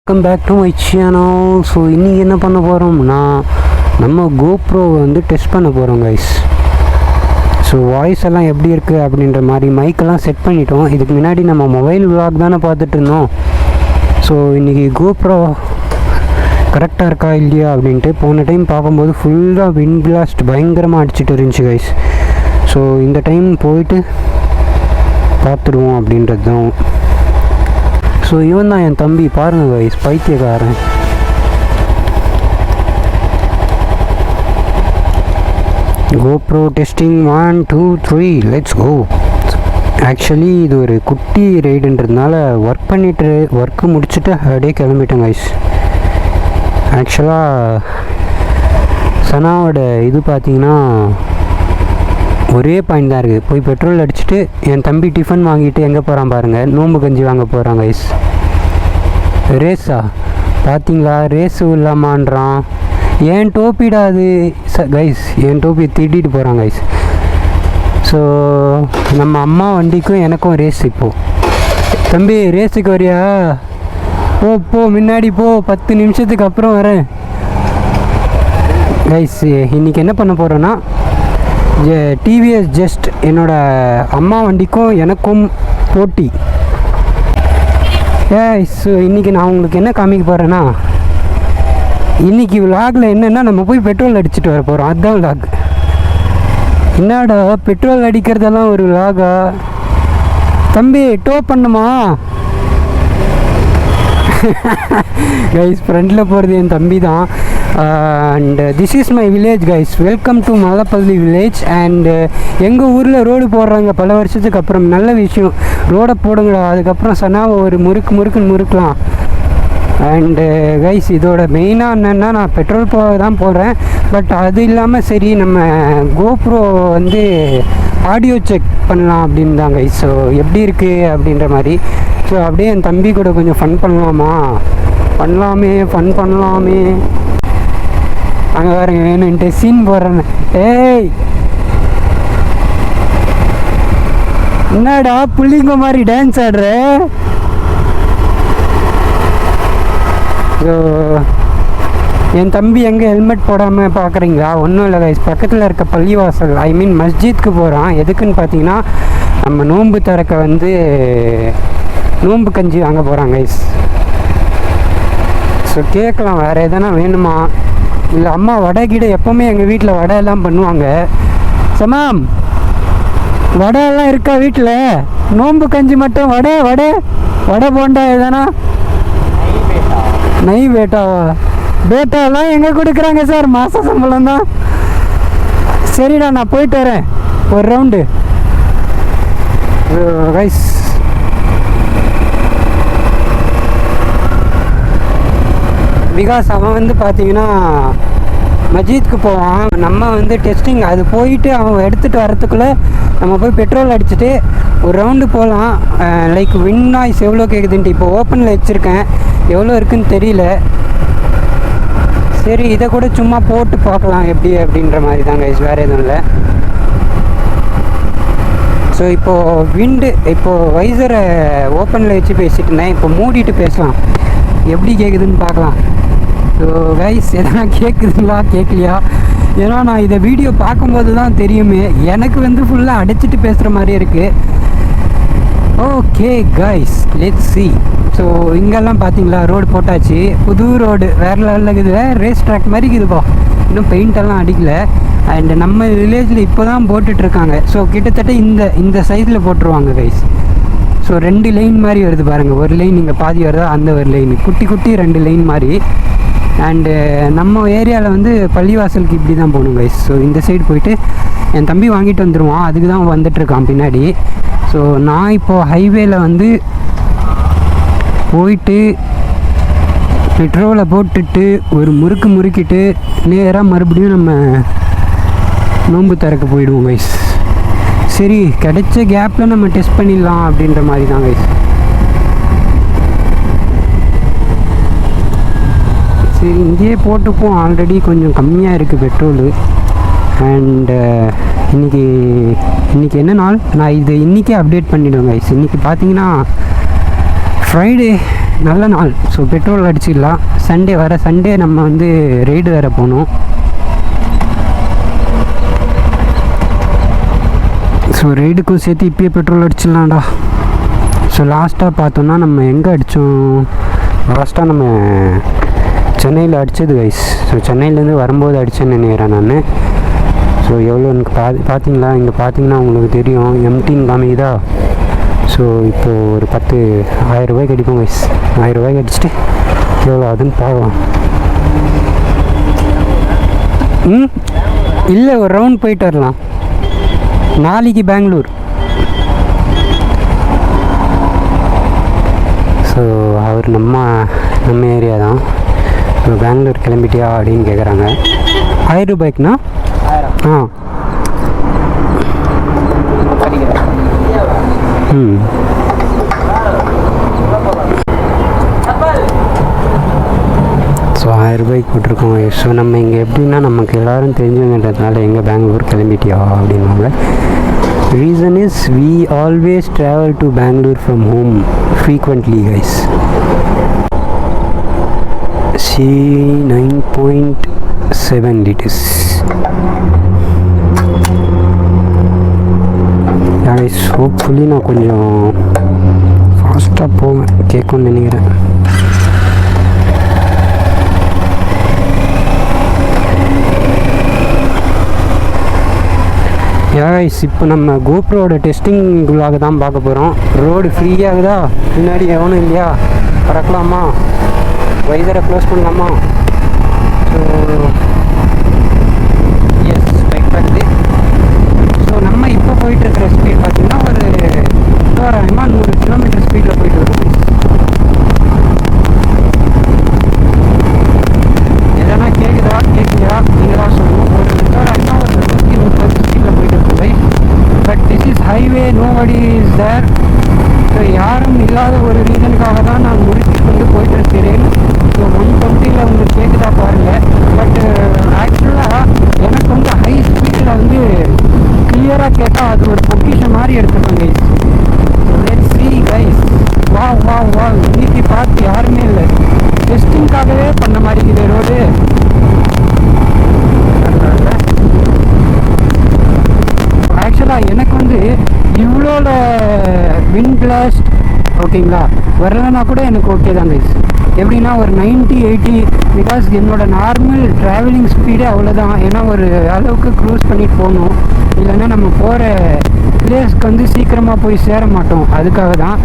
Welcome back to my channel. So இன்றைக்கி என்ன பண்ண போகிறோம்னா நம்ம கோப்ரோவை வந்து டெஸ்ட் பண்ண போகிறோம் கைஸ். ஸோ வாய்ஸ் எல்லாம் எப்படி இருக்குது அப்படின்ற மாதிரி மைக்கெல்லாம் செட் பண்ணிட்டோம். இதுக்கு முன்னாடி நம்ம மொபைல் விளாக் தானே பார்த்துட்டு இருந்தோம். ஸோ இன்றைக்கி கோப்ரோ கரெக்டாக இருக்கா இல்லையா அப்படின்ட்டு போன டைம் பார்க்கும்போது ஃபுல்லாக விண்ட் பிளாஸ்ட் பயங்கரமாக அடிச்சுட்டு இருந்துச்சு கைஸ். ஸோ இந்த டைம் போயிட்டு பார்த்துடுவோம் அப்படின்றது தான். ஸோ இவன் தான் என் தம்பி, பாருங்கள் கைஸ், பைத்தியக்காரன். GoPro testing 1 2 3 let's go. Actually இது ஒரு குட்டி ரைடுன்றதுனால ஒர்க்கு முடிச்சுட்டு அப்படியே கிளம்பிட்டேன் கைஸ். ஆக்சுவலாக சனாவோட இது பார்த்தீங்கன்னா ஒரே பாயிண்ட் தான் இருக்குது. போய் பெட்ரோல் அடிச்சுட்டு என் தம்பி டிஃபன் வாங்கிட்டு எங்கே போகிறான் பாருங்கள், நோம்பு கஞ்சி வாங்க போகிறான் கைஸ். ரேஸா பார்த்தீங்களா, ரேஸு இல்லாமான்றான். ஏன் டோப்பிடா அது கைஸ், என் டோப்பி திட்டிட்டு போகிறான் கைஸ். ஸோ நம்ம அம்மா வண்டிக்கும் எனக்கும் ரேஸ். இப்போது தம்பி ரேஸுக்கு வரியா? போ முன்னாடி போ, 10 நிமிஷத்துக்கு அப்புறம் வரேன் கைஸ். இன்றைக்கி என்ன பண்ண போகிறோன்னா டிவிஎஸ் ஜஸ்ட் என்னோடய அம்மா வண்டிக்கும் எனக்கும் போட்டி. ஸோ இன்றைக்கி நான் உங்களுக்கு என்ன காமிக்க போகிறேன்னா, இன்றைக்கி விலாகில் என்னென்னா நம்ம போய் பெட்ரோல் அடிச்சுட்டு வர போகிறோம். அதுதான் விலாக். என்னடா பெட்ரோல் அடிக்கிறதெல்லாம் ஒரு விலாகா? தம்பி டோ பண்ணுமா கைஸ்? ஃப்ரெண்டில் போகிறது என் தம்பி தான். And this is my village guys. Welcome to Malappalli village. And எங்கள் ஊரில் ரோடு போடுறாங்க பல வருஷத்துக்கு அப்புறம். நல்ல விஷயம், ரோடை போடுங்களா. அதுக்கப்புறம் சனாவை ஒரு முறுக்குன்னு முறுக்கலாம். அண்டு கைஸ் இதோட மெயினாக என்னென்னா, நான் பெட்ரோல் தான் போடுறேன். பட் அது இல்லாமல் சரி நம்ம கோப்ரோ வந்து ஆடியோ செக் பண்ணலாம் அப்படின்னு தான் கைஸ். ஸோ எப்படி இருக்குது அப்படின்ற மாதிரி. ஸோ அப்படியே என் தம்பி கூட கொஞ்சம் ஃபன் பண்ணலாமே. ஃபன் பண்ணலாமே. அங்கே பாருங்க வேணுன்ட்டு சீன் போடுறேன்னு. ஏய் என்னடா புள்ளிங்க மாதிரி டான்ஸ் ஆடுற? ஸோ என் தம்பி எங்கே ஹெல்மெட் போடாமல் பார்க்குறீங்களா? ஒன்றும் இல்லை கைஸ், பக்கத்தில் இருக்க பள்ளிவாசல் மஸ்ஜித்க்கு போகிறான். எதுக்குன்னு பார்த்தீங்கன்னா நம்ம நோன்பு திறக்க வந்து நோன்பு கஞ்சி வாங்க போகிறாங்க கைஸ். ஸோ கேட்கலாம் வேறு எதனா வேணுமா? இல்லை அம்மா வடை கீடை, எப்போவுமே எங்கள் வீட்டில் வடை எல்லாம் பண்ணுவாங்க. சமாம் வடையெல்லாம் இருக்கா வீட்டில்? நோன்பு கஞ்சி மட்டும் வடை போண்டா எதனா? நெய் பேட்டாவா? பேட்டாலாம் எங்கே கொடுக்குறாங்க சார்? மாத சம்பளம் தான். சரிடா நான் போயிட்டு வரேன் ஒரு ரவுண்டு கைஸ். பிகாஸ் அவன் வந்து பார்த்தீங்கன்னா மஜீத்க்கு போவான். நம்ம வந்து டெஸ்டிங் அது போயிட்டு அவன் எடுத்துகிட்டு வரத்துக்குள்ளே நம்ம போய் பெட்ரோல் அடிச்சுட்டு ஒரு ரவுண்டு போகலாம். லைக் வின் நாய்ஸ் எவ்வளோ கேட்குதுன்ட்டு இப்போ ஓப்பனில் வச்சுருக்கேன், எவ்வளோ இருக்குதுன்னு தெரியல. சரி இதை கூட சும்மா போட்டு பார்க்கலாம் எப்படி அப்படின்ற மாதிரி தான் கைஸ், வேறு எதுவும் இல்லை. ஸோ இப்போது வைசரை ஓப்பனில் வச்சு பேசிகிட்டு இருந்தேன். இப்போ மூடிட்டு பேசலாம், எப்படி கேட்குதுன்னு பார்க்கலாம். ஸோ கைஸ் எதனா கேட்குதுங்களா கேட்கலையா? ஏன்னா நான் இதை வீடியோ பார்க்கும்போது தான் தெரியுமே, எனக்கு வந்து ஃபுல்லாக அடைச்சிட்டு பேசுகிற மாதிரியே இருக்குது. Okay guys let's see. So இங்கெல்லாம் பார்த்தீங்களா ரோடு போட்டாச்சு, புது ரோடு வேறு லெவலில் இருக்குது. ரேஸ் ட்ராக் மாதிரி இருக்குதுப்பா, இன்னும் பெயிண்டெல்லாம் அடிக்கல. அண்டு நம்ம வில்லேஜில் இப்போ தான் போட்டுட்ருக்காங்க. ஸோ கிட்டத்தட்ட இந்த சைஸில் போட்டுருவாங்க கைஸ். ஸோ 2 லைன் மாதிரி வருது பாருங்கள். ஒரு லைன் இங்கே பாதி வருதா, அந்த ஒரு லைன் குட்டி 2 லைன் மாதிரி. அண்டு நம்ம ஏரியாவில் வந்து பள்ளிவாசலுக்கு இப்படி தான் போகணும் கைஸ். ஸோ இந்த சைடு போயிட்டு என் தம்பி வாங்கிட்டு வந்துடுவான், அதுக்கு தான் வந்துட்டுருக்கான் பின்னாடி. ஸோ நான் இப்போது ஹைவேல வந்து போயிட்டு பெட்ரோலை போட்டுட்டு ஒரு முறுக்கிட்டு நேராக மறுபடியும் நம்ம நோன்பு திறக்க போயிடுவோம் கைஸ். சரி கிடைச்ச கேப்பில் நம்ம டெஸ்ட் பண்ணிடலாம் அப்படின்ற மாதிரி தான் கைஸ். சரி இங்கேயே போட்டுப்போம், ஆல்ரெடி கொஞ்சம் கம்மியாக இருக்குது பெட்ரோலு. அண்டு இன்றைக்கி என்ன நாள், நான் இது இன்றைக்கே அப்டேட் பண்ணிவிடுவேன் கைஸ். இன்றைக்கி பார்த்தீங்கன்னா ஃப்ரைடே நல்ல நாள். ஸோ பெட்ரோல் அடிச்சிடலாம். சண்டே வர சண்டே நம்ம வந்து ரைடு வேறு போகணும். ஸோ ரைடுக்கும் சேர்த்து இப்போயே பெட்ரோல் அடிச்சிடலாம்டா. ஸோ லாஸ்ட்டாக பார்த்தோன்னா நம்ம எங்கே அடித்தோம்? லாஸ்ட்டாக நம்ம சென்னையில் அடித்தது கைஸ். ஸோ சென்னையிலேருந்து வரும்போது அடித்தேன்னு நினைக்கிறேன் நான். ஸோ எவ்வளோ எனக்கு பார்த்தீங்களா? இங்கே பார்த்தீங்கன்னா உங்களுக்கு தெரியும், எம்டின்னு காமிக்குதா? ஸோ இப்போது ஒரு 10,000 ரூபாய்க்கு அடிப்போம் கைஸ். 1000 ரூபாய்க்கு அடிச்சுட்டு எவ்வளோ அதுன்னு பார்க்கலாம். இல்லை, ஒரு ரவுண்ட் போயிட்டு வரலாம். நாளைக்கு பெங்களூர். ஸோ அவர் நம்ம ஏரியா தான். ஸோ பெங்களூர் கிளம்பிட்டியா அப்படின்னு கேட்குறாங்க. 1000 ரூபாய்க்குண்ணா? ஆ ஸோ 1000 ரூபாய்க்கு போட்டிருக்கோம். ஸோ நம்ம இங்கே எப்படின்னா நமக்கு எல்லோரும் தெரிஞ்சுங்கன்றதுனால எங்கே பெங்களூர் கிளம்பிட்டியா அப்படின்வாங்க. Reason is we always travel to Bangalore from home frequently guys. See 9.7 liters. guys, hopefully நான் கொஞ்சம் ஃபாஸ்ட்டாக போவேன், கேட்கும்னு நினைக்கிறேன். கைஸ், இப்போ நம்ம கோப்ரோட டெஸ்டிங் குள்ளாக தான் பார்க்க போகிறோம். ரோடு ஃப்ரீயாகுதா? பின்னாடி எவனும் இல்லையா? பறக்கலாமா? வைசரை க்ளோஸ் பண்ணலாமா? ஸோ எஸ், ரைட் பண்ணுது. ஸோ நம்ம இப்போ போயிட்டுருக்கிற ஸ்பீட் பார்த்திங்கன்னா ஒரு 100 கிலோமீட்டர் ஸ்பீடில் போயிட்டு வரும். எதனா கேட்குதா நீங்களா சொல்லணும். ஒரு 130 ஸ்பீடில் போயிட்டு இருக்கு. But this is highway, nobody is there. So யாரும் இல்லாத ஒரு ரீசனுக்காக தான் நான் முடிச்சு கொண்டு போயிட்டு இருக்கிறேன். ஸோ 120 உங்களுக்கு கேட்குதா பாருங்கள். பட் ஆக்சுவலாக எனக்கு வந்து ஹை ஸ்பீடில் வந்து கிளியராக கேட்டால் அது ஒரு பொக்கிஷன் மாதிரி எடுத்துப்பேன் guys. So let's see guys. வா இன்னைக்கு பார்த்து யாருமே இல்லை. டெஸ்டிங்காகவே பண்ண மாதிரி இது ரோடு. ஆக்சுவலாக எனக்கு வந்து இவ்வளோட விண்ட் பிளாஸ்ட் ஓகேங்களா வரலன்னா கூட எனக்கு ஓகே தான் கைஸ். எப்படின்னா ஒரு 90-80, பிகாஸ் என்னோட நார்மல் ட்ராவலிங் ஸ்பீடே அவ்வளோதான். ஏன்னா ஒரு அளவுக்கு க்ரூஸ் பண்ணிட்டு போகணும், இல்லைன்னா நம்ம போகிற பிளேஸ்க்கு வந்து சீக்கிரமாக போய் சேர மாட்டோம். அதுக்காக தான்.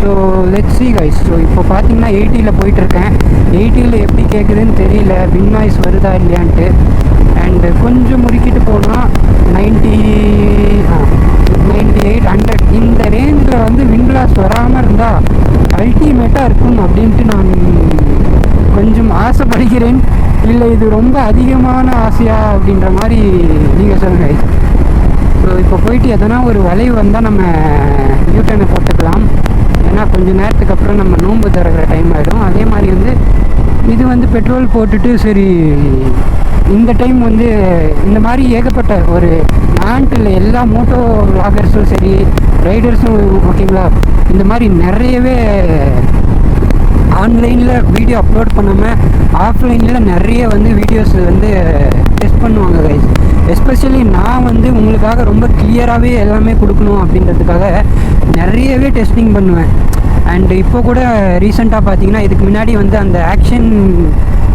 So let's see guys. So இப்போ பார்த்தீங்கன்னா 80ல் போயிட்டுருக்கேன். 80ல் எப்படி கேட்குதுன்னு தெரியல, விண்ட் நாய்ஸ் வருதா இல்லையான்ட்டு. அண்டு கொஞ்சம் முறுக்கிட்டு போனால் 98, 100 இந்த ரேஞ்சில் வந்து விண்ட் பிளாஸ்ட் வராமல் இருந்தால் அல்டிமேட்டாக இருக்கும் அப்படின்ட்டு நான் கொஞ்சம் ஆசைப்படுகிறேன். இல்லை இது ரொம்ப அதிகமான ஆசையா அப்படின்ற மாதிரி நீங்கள் சொல்லுங்கள். ஸோ இப்போ போயிட்டு எதனா ஒரு வளைவு வந்தால் நம்ம யூட்டர்னை போட்டுக்கலாம். ஏன்னா கொஞ்சம் நேரத்துக்கு அப்புறம் நம்ம நோன்பு திறக்கிற டைம் ஆகிடும். அதே மாதிரி வந்து இது வந்து பெட்ரோல் போட்டுட்டு சரி இந்த டைம் வந்து இந்த மாதிரி ஏகப்பட்ட ஒரு நாட்டில் எல்லா மோட்டோ விளாகர்ஸும் சரி ரைடர்ஸும் ஓகேங்களா, இந்த மாதிரி நிறையவே ஆன்லைனில் வீடியோ அப்லோட் பண்ணாமல் ஆஃப்லைனில் நிறைய வந்து வீடியோஸ் வந்து டெஸ்ட் பண்ணுவாங்க கைஸ். எஸ்பெஷலி நான் வந்து உங்களுக்காக ரொம்ப கிளியராகவே எல்லாமே கொடுக்கணும் அப்படின்றதுக்காக நிறையவே டெஸ்டிங் பண்ணுவேன். அண்டு இப்போ கூட ரீசெண்டாக பார்த்தீங்கன்னா இதுக்கு முன்னாடி வந்து அந்த ஆக்ஷன்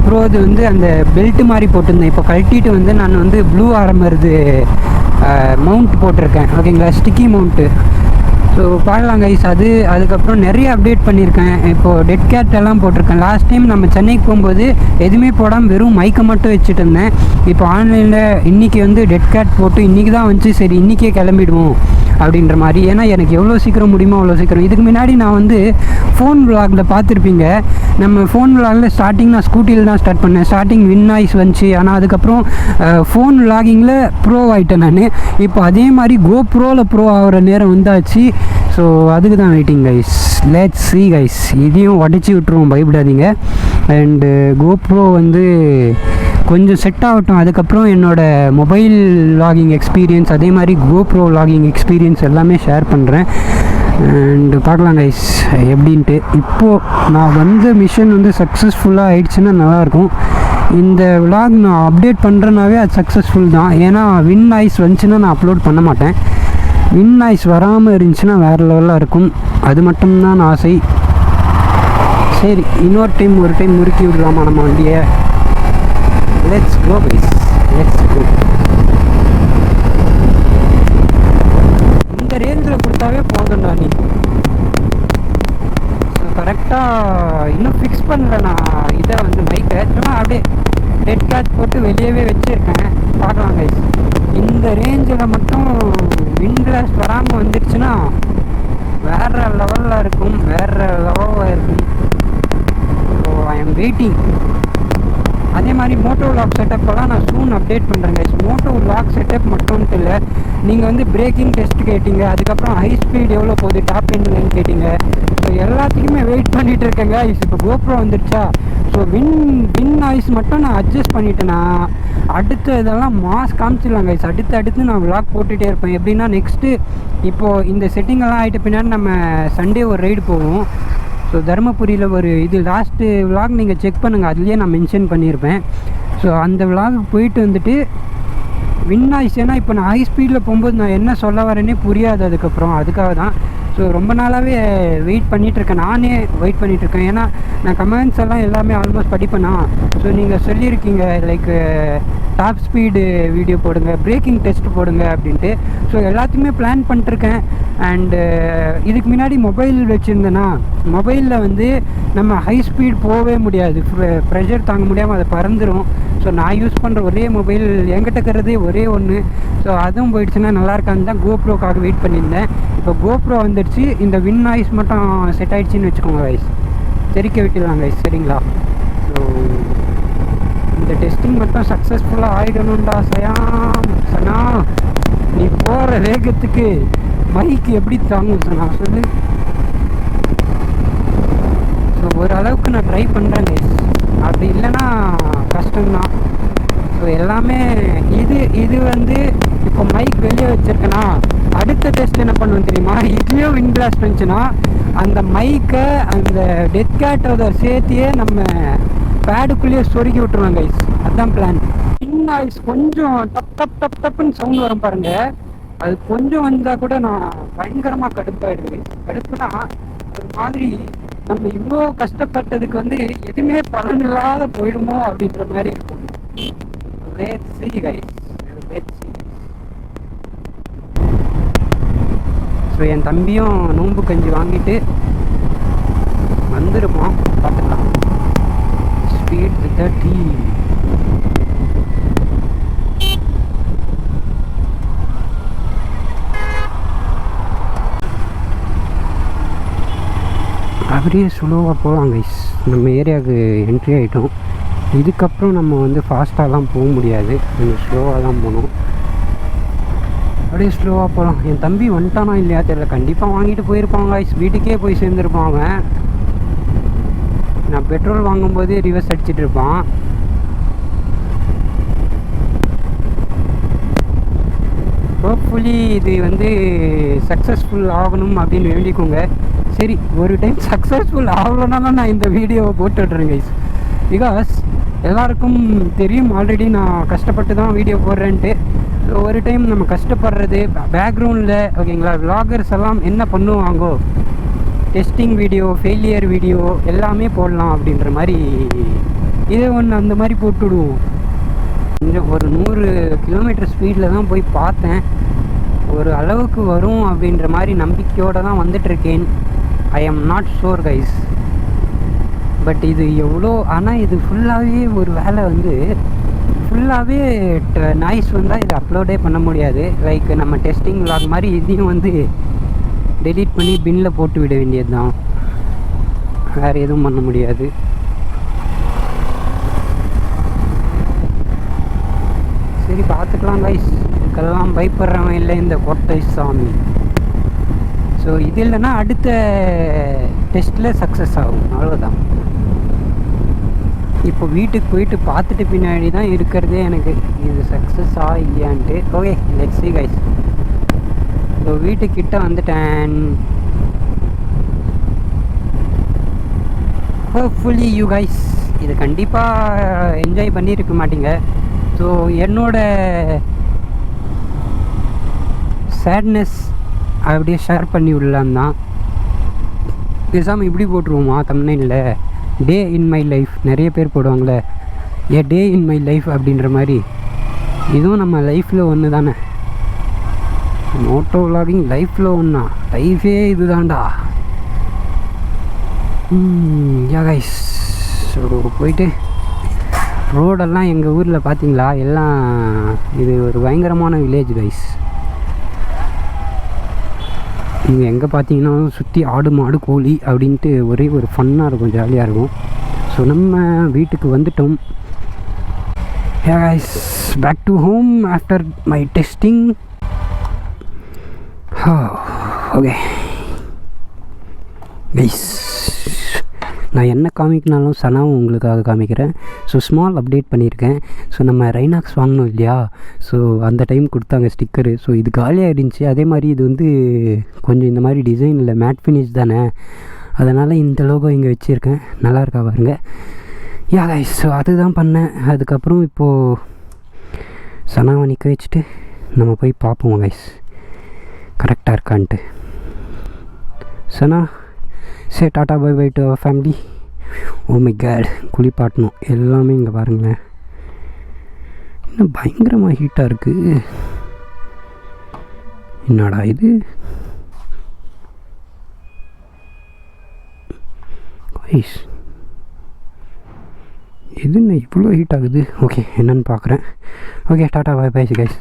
ப்ரோ இது வந்து அந்த பெல்ட்டு மாதிரி போட்டிருந்தேன். இப்போ கழட்டிட்டு வந்து நான் வந்து ப்ளூ ஆரம்பருது மவுண்ட் போட்டிருக்கேன் ஓகேங்களா, ஸ்டிக்கி மவுண்ட்டு. ஸோ பார்க்கலாம் கைஸ். அதுக்கப்புறம் நிறைய அப்டேட் பண்ணியிருக்கேன். இப்போது டெட் கேட் எல்லாம் போட்டிருக்கேன். லாஸ்ட் டைம் நம்ம சென்னைக்கு போகும்போது எதுவுமே போடாமல் வெறும் மைக்கை மட்டும் வச்சுட்டு இருந்தேன். இப்போ ஆன்லைனில் இன்றைக்கி வந்து டெட் கேட் போட்டு இன்றைக்கி தான் வந்துச்சு, சரி இன்றைக்கே கிளம்பிடுவோம் அப்படின்ற மாதிரி. ஏன்னா எனக்கு எவ்வளோ சீக்கிரம் முடியுமோ அவ்வளோ சீக்கிரம். இதுக்கு முன்னாடி நான் வந்து ஃபோன் விளாகில் பார்த்துருப்பீங்க. நம்ம ஃபோன் விளாகில் ஸ்டார்டிங் நான் ஸ்கூட்டியில் தான் ஸ்டார்ட் பண்ணேன். ஸ்டார்டிங் வின் நாய்ஸ் வந்துச்சு. ஆனால் அதுக்கப்புறம் ஃபோன் விளாகிங்கில் ப்ரோ ஆகிட்டேன் நான். இப்போ அதே மாதிரி கோப்ரோவில் ப்ரோ ஆகிற நேரம் வந்தாச்சு. ஸோ அதுக்கு தான் waiting guys. Let's see guys. இதையும் உடச்சி விட்டுருவோம், பயப்படாதீங்க. அண்டு கோப்ரோ வந்து கொஞ்சம் செட் ஆகட்டும். அதுக்கப்புறம் என்னோடய மொபைல் வ்ளாகிங் எக்ஸ்பீரியன்ஸ் அதே மாதிரி கோப்ரோ வ்ளாகிங் எக்ஸ்பீரியன்ஸ் எல்லாமே ஷேர் பண்ணுறேன். அண்டு பார்க்கலாம் கைஸ் எப்படின்ட்டு. இப்போது நான் வந்த மிஷன் வந்து சக்ஸஸ்ஃபுல்லாக ஆயிடுச்சுன்னா நல்லாயிருக்கும். இந்த விலாக் நான் அப்டேட் பண்ணுறேன்னாவே அது சக்ஸஸ்ஃபுல் தான். ஏன்னா வின் நாய்ஸ் வந்துச்சுன்னா நான் அப்லோட் பண்ண மாட்டேன். வின் நாய்ஸ் வராமல் இருந்துச்சுன்னா வேறு லெவலாக இருக்கும். அது மட்டும்தான் ஆசை. சரி, இன்னொரு டைம் ஒரு டைம் முறுக்கி விடலாமா நம்ம வண்டியை? Let's go guys, let's go. இந்த ரேஞ்சில் கொடுத்தாவே போதும்டா. நீ கரெக்டாக இன்னும் ஃபிக்ஸ் பண்ணல நான் இதை வந்து மைக்கை. சும்மா அப்படியே டெட் கேட் போட்டு வெளியவே வச்சுருக்கேன். பார்க்கலாம் கைஸ். இந்த ரேஞ்சில் மட்டும் விண்ட் பிளாஸ்ட் வராமல் வந்துடுச்சுன்னா வேறு லெவலில் இருக்கும், வேறு லெவலில் இருக்கும். So I am waiting. அதே மாதிரி மோட்டோ வ்ளாக் செட்டப்பெல்லாம் நான் சூன் அப்டேட் பண்ணுறேன் கைஸ். மோட்டோ வ்ளாக் செட்டப் மட்டும் இல்லை, நீங்கள் வந்து பிரேக்கிங் டெஸ்ட் கேட்டிங்க, அதுக்கப்புறம் ஹை ஸ்பீட் எவ்வளோ போகுது டாப் எண்ட்லன்னு கேட்டிங்க. ஸோ எல்லாத்துக்குமே வெயிட் பண்ணிகிட்டு இருக்கேங்க கைஸ். இப்போ கோப்ரோ வந்துடுச்சா, ஸோ வின் நாய்ஸ் மட்டும் நான் அட்ஜஸ்ட் பண்ணிட்டேன்னா அடுத்த இதெல்லாம் மாஸ் காமிச்சிடலாம் கைஸ். அடுத்து நான் விளாக் போட்டுகிட்டே இருப்பேன். எப்படின்னா நெக்ஸ்ட்டு இப்போது இந்த செட்டிங்கெல்லாம் ஆகிட்ட பின்னாடி நம்ம சண்டே ஒரு ரைடு போவோம். ஸோ தருமபுரியில் ஒரு இது லாஸ்ட்டு விலாக் நீங்கள் செக் பண்ணுங்கள், அதுலேயே நான் மென்ஷன் பண்ணியிருப்பேன். ஸோ அந்த விலாக் போயிட்டு வந்துட்டு வின் நாய்ஸ், ஏன்னா இப்போ நான் ஹை ஸ்பீடில் போகும்போது நான் என்ன சொல்ல வரேன்னே புரியாது அதுக்காக தான். ஸோ ரொம்ப நாளாகவே வெயிட் பண்ணிகிட்ருக்கேன், நானே வெயிட் பண்ணிகிட்ருக்கேன். ஏன்னா நான் கமெண்ட்ஸ் எல்லாம் எல்லாமே ஆல்மோஸ்ட் படிப்பேனா. ஸோ நீங்கள் சொல்லியிருக்கீங்க லைக் டாப் ஸ்பீடு வீடியோ போடுங்க, பிரேக்கிங் டெஸ்ட் போடுங்க அப்படின்ட்டு. ஸோ எல்லாத்தையுமே பிளான் பண்ணிட்டுருக்கேன். அண்டு இதுக்கு முன்னாடி மொபைல் வச்சுருந்தேன்னா மொபைலில் வந்து நம்ம ஹை ஸ்பீட் போகவே முடியாது, ப்ரெஷர் தாங்க முடியாமல் அதை பறந்துடும். ஸோ நான் யூஸ் பண்ணுற ஒரே மொபைல் என்கிட்ட இருக்கிறதே ஒரே ஒன்று. ஸோ அதுவும் போயிடுச்சுன்னா நல்லா இருக்கான்னு தான் கோப்ரோக்காக வெயிட் பண்ணியிருந்தேன். இப்போ கோப்ரோ வந்துடுச்சு, இந்த வின் நாய்ஸ் மட்டும் செட் ஆகிடுச்சின்னு வச்சுக்கோங்க கைஸ். தெரிக்க விட்டுடலாம் கைஸ், சரிங்களா? ஸோ இந்த டெஸ்டிங் மட்டும் சக்ஸஸ்ஃபுல்லாக ஆகிடணும்டா சனா. நீ போகிற வேகத்துக்கு பைக் எப்படி தாங்கும் சனா சொல்லு. ஸோ ஓரளவுக்கு நான் ட்ரை பண்ணுறேன் கைஸ், அப்படி இல்லைன்னா கஷ்டம்தான். ஸோ எல்லாமே இது வந்து இப்போ மைக் வெளியே வச்சுருக்கேன்னா அடுத்த டெஸ்ட் என்ன பண்ணுவேன் தெரியுமா? இதுலேயும் விண்ட் பிளாஸ்ட் வந்துச்சுன்னா அந்த மைக்கை அந்த டெத் கேட்டோட சேர்த்தியே நம்ம பேடுக்குள்ளேயே சொருக்கி விட்டுருவாங்க கைஸ். அதுதான் பிளான். விண்ட் நாய்ஸ் கொஞ்சம் டப்புன்னு சவுண்ட் வரும் பாருங்க, அது கொஞ்சம் வந்தால் கூட நான் பயங்கரமாக கடுப்பாயிடுவேன். கடுப்புனா ஒரு மாதிரி நம்ம இவ்வளோ கஷ்டப்பட்டதுக்கு வந்து எதுவுமே பலன் இல்லாத போயிடுமோ அப்படின்ற மாதிரி இருக்கும். ஸோ என் தம்பியும் நோம்பு கஞ்சி வாங்கிட்டு வந்துருப்போம், பார்த்துக்கலாம். ஸ்பீட் 30. அப்படியே ஸ்லோவாக போகலாம் கைஸ். நம்ம ஏரியாவுக்கு என்ட்ரி ஆகிட்டோம். இதுக்கப்புறம் நம்ம வந்து ஃபாஸ்ட்டாகலாம் போக முடியாது, கொஞ்சம் ஸ்லோவாக தான் போகணும். அப்படியே ஸ்லோவாக போகலாம். என் தம்பி வந்துட்டானா இல்லையா தெரியல, கண்டிப்பாக வாங்கிட்டு போயிருப்பாங்க கைஸ். வீட்டுக்கே போய் சேர்ந்துருப்பான் அவன். நான் பெட்ரோல் வாங்கும்போது ரிவர்ஸ் அடிச்சிட்டு இருப்பான். ஹோப்ஃபுல்லி இது வந்து சக்ஸஸ்ஃபுல் ஆகணும் அப்படின்னு வேண்டிக்கோங்க. சரி, ஒரு டைம் சக்ஸஸ்ஃபுல் ஆகலன்னா நான் இந்த வீடியோவை போட்டுடுறேன் கைஸ். பிகாஸ் எல்லாருக்கும் தெரியும் ஆல்ரெடி நான் கஷ்டப்பட்டு தான் வீடியோ போடுறேன்ட்டு. ஒரு டைம் நம்ம கஷ்டப்படுறது பேக்ரவுண்டில் ஓகேங்களா. விளாகர்ஸ் எல்லாம் என்ன பண்ணுவாங்கோ, டெஸ்டிங் வீடியோ, ஃபெயிலியர் வீடியோ எல்லாமே போடலாம் அப்படின்ற மாதிரி இதே ஒன்று அந்த மாதிரி போட்டுவிடுவோம். கொஞ்சம் ஒரு 100 கிலோமீட்டர் ஸ்பீடில் தான் போய் பார்த்தேன். ஒரு அளவுக்கு வரும் அப்படின்ற மாதிரி நம்பிக்கையோடு தான் வந்துட்டுருக்கேன். I am not sure guys. But இது எவ்வளோ, ஆனால் இது ஃபுல்லாகவே ஒரு வேலை வந்து ஃபுல்லாகவே நாய்ஸ் வந்தால் இதை அப்லோடே பண்ண முடியாது. லைக் நம்ம டெஸ்டிங் விளாக் மாதிரி இதையும் வந்து டெலீட் பண்ணி பின்னில் போட்டு விட வேண்டியது தான், வேறு எதுவும் பண்ண முடியாது. சரி, பார்த்துக்கலாம் கைஸ். இதுக்கெல்லாம் பயப்படுறவன் இல்லை இந்த கொட்டை சாமி. ஸோ இது இல்லைன்னா அடுத்த டெஸ்ட்டில் சக்ஸஸ் ஆகும், அவ்வளோதான். இப்போ வீட்டுக்கு போயிட்டு பார்த்துட்டு பின்னாடி தான் இருக்கிறதே எனக்கு இது சக்ஸஸா இல்லையான்ட்டு. Okay, let's see guys. So வீட்டுக்கிட்ட வந்துட்டேன். ஹோப்ஃபுல்லி யூ கைஸ் இது கண்டிப்பாக என்ஜாய் பண்ணியிருக்க மாட்டீங்க. ஸோ என்னோட சேட்னஸ் அப்படியே ஷேர் பண்ணி விடலான் தான். பேசாமல் இப்படி போட்டுருவோமா தம்ப்நெயில்ல, டே இன் மை லைஃப். நிறைய பேர் போடுவாங்களே ஏ டே இன் மை லைஃப் அப்படின்ற மாதிரி, இதுவும் நம்ம லைஃப்பில் ஒன்று தானே. மோட்டோ விலாகிங் லைஃப்பில் ஒன்றா, லைஃபே இது தான்டா. யா கைஸ், ஸோ போயிட்டு ரோடெல்லாம் எங்கள் ஊரில் பார்த்தீங்களா, எல்லாம் இது ஒரு பயங்கரமான வில்லேஜ் கைஸ். நீங்கள் எங்கே பார்த்தீங்கன்னாலும் சுற்றி ஆடு மாடு கோழி அப்படின்ட்டு ஒரே ஒரு ஃபன்னாக இருக்கும், ஜாலியாக இருக்கும். ஸோ நம்ம வீட்டுக்கு வந்துட்டோம். Yeah guys, back to home after my testing. Okay guys, நான் என்ன காமிக்கினாலும் சனாவும் உங்களுக்காக காமிக்கிறேன். ஸோ ஸ்மால் அப்டேட் பண்ணியிருக்கேன். ஸோ நம்ம ரைனாக்ஸ் வாங்கினோம் இல்லையா, ஸோ அந்த டைம் கொடுத்தாங்க ஸ்டிக்கரு. ஸோ இது காலியாக இருந்துச்சு. அதே மாதிரி இது வந்து கொஞ்சம் இந்த மாதிரி டிசைன் இல்லை, மேட் ஃபினிஷ் தானே, அதனால் இந்த லோகோ இங்கே வச்சுருக்கேன். நல்லா இருக்கா பாருங்க. யா கைஸ், ஸோ அதுதான் பண்ணேன். அதுக்கப்புறம் இப்போது சனாவை நிற்க வச்சுட்டு நம்ம போய் பார்ப்போம் கைஸ் கரெக்டாக இருக்கான்ட்டு. Sana say tata bye bye to our family. Oh my god, குளிப்பாட்டணும் எல்லாமே. இங்கே பாருங்களேன், இன்னும் பயங்கரமாக ஹீட்டாக இருக்குது. என்னடா இது, கைஸ் இது என்ன இவ்வளோ ஹீட் ஆகுது? ஓகே என்னன்னு பார்க்குறேன். Okay tata bye bye guys.